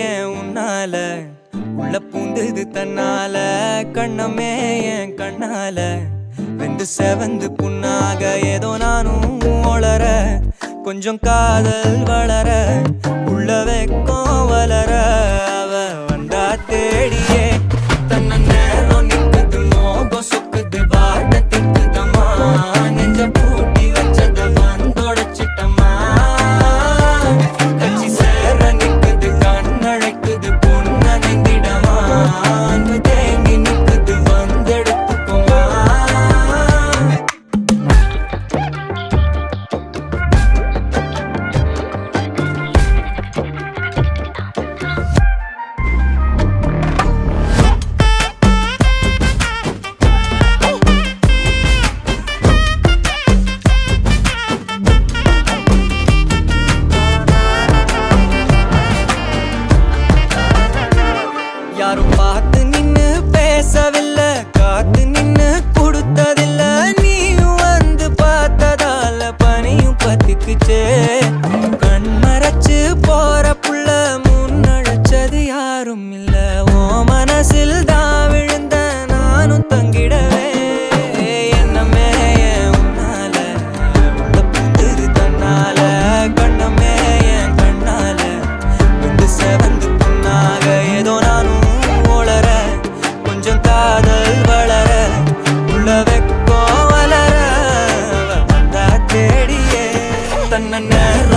ஏன் உன்னால உள்ள பூந்தது தன்னால கண்ணமே என் கண்ணால வெந்து செவந்து புண்ணாக ஏதோ நானும் ஒளர கொஞ்சம் காதல் வளர உள்ள வெக்கம் வளர அவ வந்தா தேடியே தன்ன நேரம் நிக்குது மோகம் சொக்குது வாட்ட திக்குதம்மா நெஞ்ச பூட்டி வச்சத வந்தொடச்சிட்டம்மா கட்சி சேர நிக்குது கண்ணழைக்குது பொண்ண நெந்திடமா அன்பு தேங்கி நிக்குது வந்தெடுத்துக்குமா யாரும் பார்த்து நின்னு பேசவில்லை காத்து நின்னு கொடுத்ததில்லை நீயும் வந்து பார்த்ததால பனியும் பத்திக்குச்சே கண் மறைச்சு போற புள்ள முன்னழைச்சது யாரும் இல்ல ஓ மனசில் தான் விழுந்த நானும் தங்கிடவே என்னமே என் உன்னால உள்ள புந்தது தன்னால கண்ணமே என் கண்ணால வந்து செவந்து புண்ணாக ஏதோ நானும் ஒளர கொஞ்சம் காதல் வளர உள்ள வெக்கம் வளர வந்தா தேடியே தன்ன நேரம்